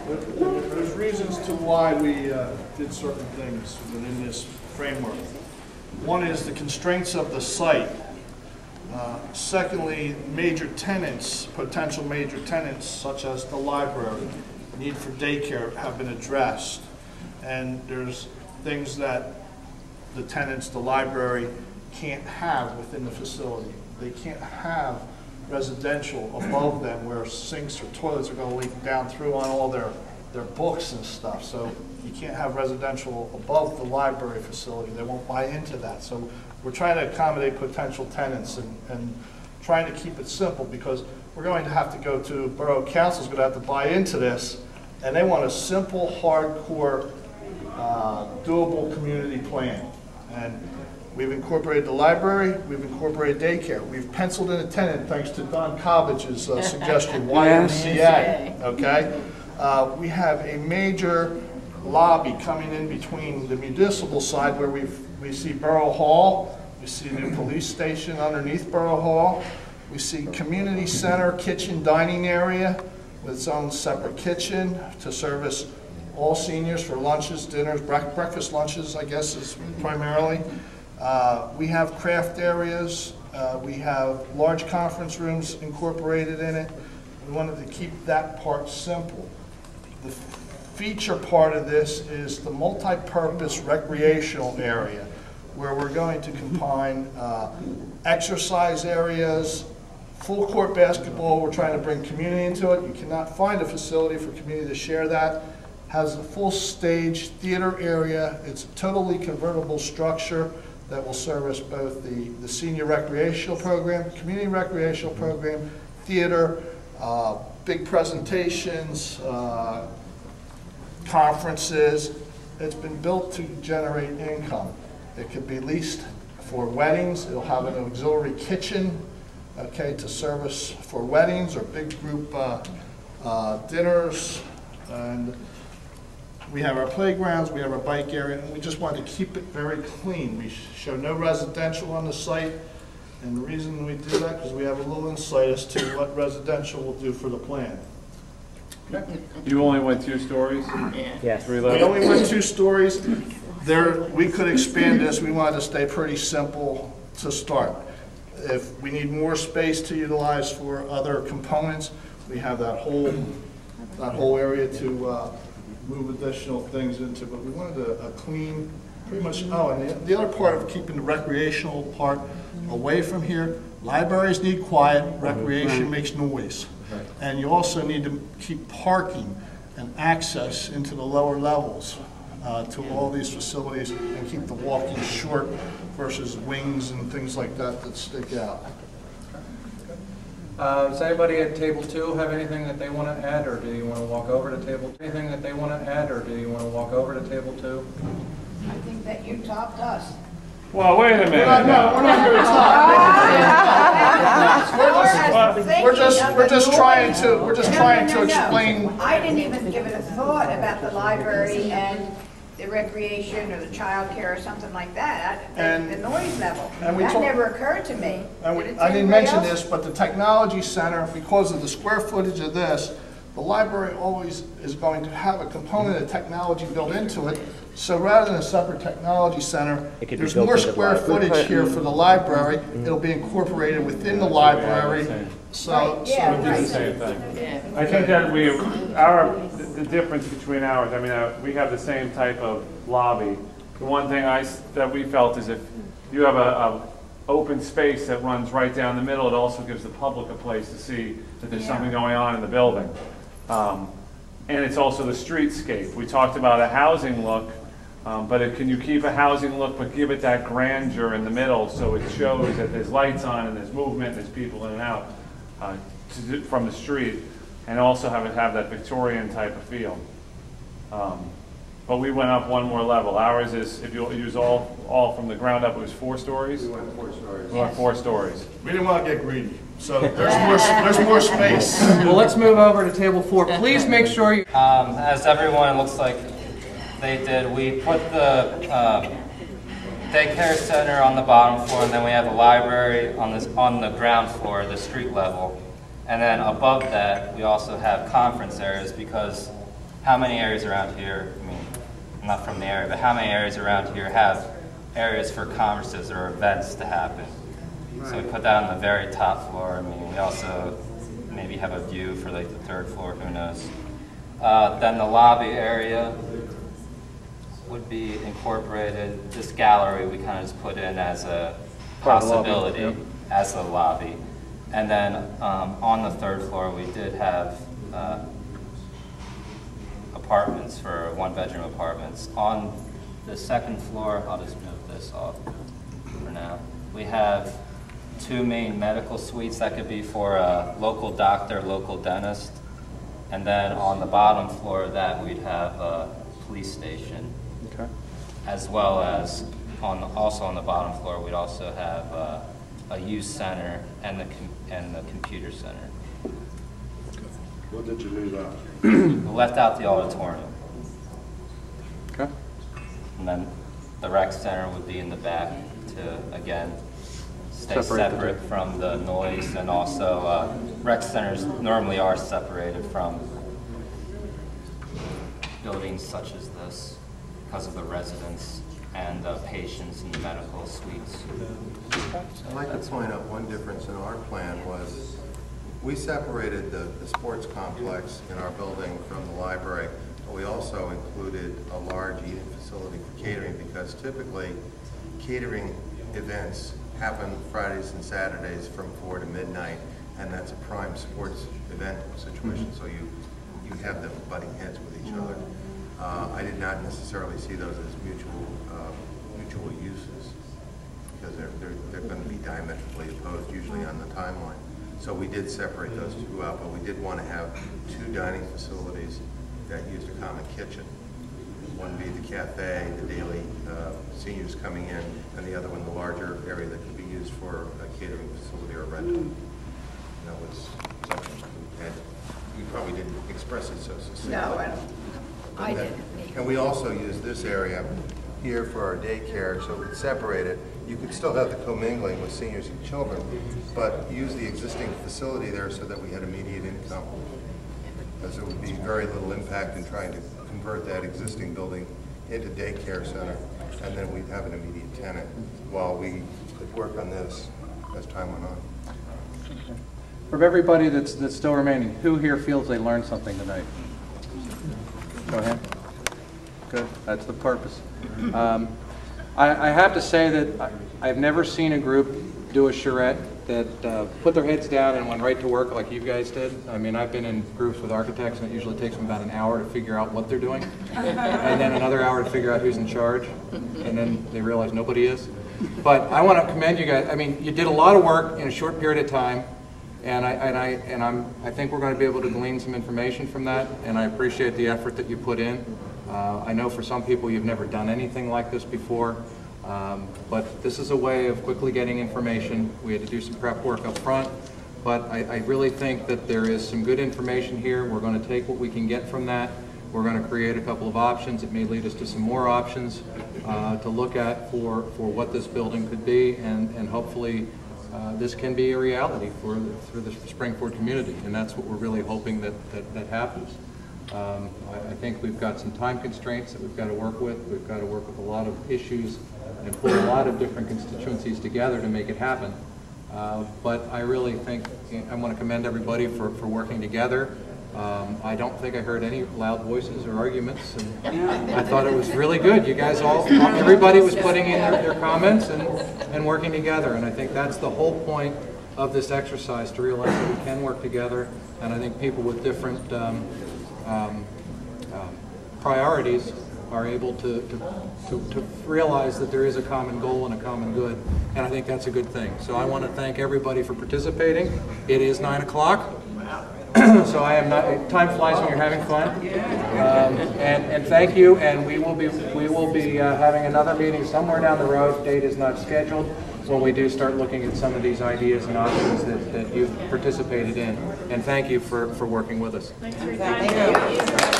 There's reasons to why we did certain things within this framework. One is the constraints of the site. Secondly, major tenants, potential major tenants such as the library, need for daycare have been addressed. And there's things that the tenants, the library, can't have within the facility. They can't have residential above them where sinks or toilets are going to leak down through on all their books and stuff. So you can't have residential above the library facility. They won't buy into that. So we're trying to accommodate potential tenants and trying to keep it simple, because we're going to have to go to Borough Council's going to have to buy into this, and they want a simple, hardcore, doable community plan. And we've incorporated the library, we've incorporated daycare. We've penciled in a tenant thanks to Don Cobbage's suggestion, YMCA, okay? We have a major lobby coming in between the municipal side where we see Borough Hall, we see a new police station underneath Borough Hall, we see community center, kitchen, dining area with its own separate kitchen to service all seniors for lunches, dinners, breakfast lunches, I guess is primarily. We have craft areas, we have large conference rooms incorporated in it. We wanted to keep that part simple. The feature part of this is the multi-purpose recreational area, where we're going to combine exercise areas, full court basketball. We're trying to bring community into it. You cannot find a facility for community to share that. Has a full stage theater area. It's a totally convertible structure that will service both the senior recreational program, community recreational program, theater, big presentations, conferences. It's been built to generate income. It could be leased for weddings. It'll have an auxiliary kitchen, okay, to service for weddings or big group dinners. And we have our playgrounds, we have our bike area, and we just wanted to keep it very clean. We show no residential on the site, and the reason we do that is we have a little insight as to what residential will do for the plan. Okay. You only went 2 stories? Yes. We only went 2 stories. We could expand this. We wanted to stay pretty simple to start. If we need more space to utilize for other components, we have that whole area to move additional things into, but we wanted a clean, pretty much, and the other part of keeping the recreational part away from here, libraries need quiet, recreation makes noise. And you also need to keep parking and access into the lower levels to all these facilities and keep the walking short versus wings and things like that that stick out. Does anybody at table 2 have anything that they want to add, or do you want to walk over to table 2? Anything that they want to add, or do you want to walk over to table 2? I think that you topped us. Well, wait a minute. We're not here to talk. We're just trying to explain. I didn't even give it a thought about the library and the recreation or the child care or something like that, and the noise level. That never occurred to me. And I didn't mention this, but the technology center, because of the square footage of this, the library always is going to have a component of technology built into it. So rather than a separate technology center, there's more square footage here for the library. It'll be incorporated within the library. So it'll be the same thing. I think that the difference between ours, I mean, we have the same type of lobby. The one thing that we felt is if you have a open space that runs right down the middle, it also gives the public a place to see that there's something going on in the building. And it's also the streetscape. We talked about a housing look, but can you keep a housing look but give it that grandeur in the middle so it shows that there's lights on and there's movement, there's people in and out from the street, and also have that Victorian type of feel. But we went up one more level. Ours is, if you use all from the ground up, it was 4 stories? We went 4 stories. We went 4 stories. we didn't want to get greedy. So there's more space. Well, let's move over to table 4. Please make sure you... As everyone looks like they did, we put the daycare center on the bottom floor, and then we have a library on the ground floor, the street level. And then above that, we also have conference areas, because how many areas around here, I mean, I'm not from the area, but how many areas around here have areas for conferences or events to happen? Right. So we put that on the very top floor. I mean, we also maybe have a view for like the 3rd floor, who knows. Then the lobby area would be incorporated. This gallery we kind of just put in as a possibility, as a lobby. And then on the 3rd floor we did have apartments for 1-bedroom apartments. On the 2nd floor, I'll just move this off for now. We have 2 main medical suites that could be for a local doctor, local dentist. And then on the bottom floor of that, we'd have a police station. Okay. As well as, also on the bottom floor, we'd also have a youth center and the computer center. What did you leave out? We left out the auditorium. Okay. And then the rec center would be in the back to, again, stay separate from the noise, and also rec centers normally are separated from buildings such as this because of the residents and patients in the medical suites. I'd like to point out one difference in our plan was we separated the sports complex in our building from the library, but we also included a large eating facility for catering, because typically catering events happen Fridays and Saturdays from 4 to midnight, and that's a prime sports event situation, so you have them butting heads with each other. I did not necessarily see those as mutual uses, because they're going to be diametrically opposed usually on the timeline. So we did separate those 2 out, but we did want to have 2 dining facilities that used a common kitchen. One be the cafe, the daily seniors coming in, and the other one the larger area that could be used for a catering facility or a rental. And that was something we probably didn't express it so succinctly. No, I didn't. And we also used this area here for our daycare, so we'd separate it. You could still have the commingling with seniors and children, but use the existing facility there so that we had immediate income. Because there would be very little impact in trying to convert that existing building into daycare center, and then we'd have an immediate tenant while we could work on this as time went on. From everybody that's still remaining, who here feels they learned something tonight? Go ahead. Good. That's the purpose. I have to say that I've never seen a group do a charrette that put their heads down and went right to work like you guys did. I mean, I've been in groups with architects, and it usually takes them about an hour to figure out what they're doing, and then another hour to figure out who's in charge, and then they realize nobody is. But I want to commend you guys. I mean, you did a lot of work in a short period of time, and I think we're going to be able to glean some information from that, and I appreciate the effort that you put in. I know for some people you've never done anything like this before, but this is a way of quickly getting information. We had to do some prep work up front, but I really think that there is some good information here. We're going to take what we can get from that. We're going to create a couple of options. It may lead us to some more options to look at for what this building could be, and hopefully this can be a reality for the Springford community, and that's what we're really hoping that happens. I think we've got some time constraints that we've got to work with. We've got to work with a lot of issues and pull a lot of different constituencies together to make it happen. But I really think I want to commend everybody for working together. I don't think I heard any loud voices or arguments, and I thought it was really good. You guys everybody was putting in their comments and working together, and I think that's the whole point of this exercise, to realize that we can work together, and I think people with different priorities are able to realize that there is a common goal and a common good, and I think that's a good thing. So I want to thank everybody for participating. It is 9 o'clock, so I am not. Time flies when you're having fun, and thank you. And we will be having another meeting somewhere down the road. Date is not scheduled, when we do start looking at some of these ideas and options that you've participated in. And thank you for working with us. Thank you.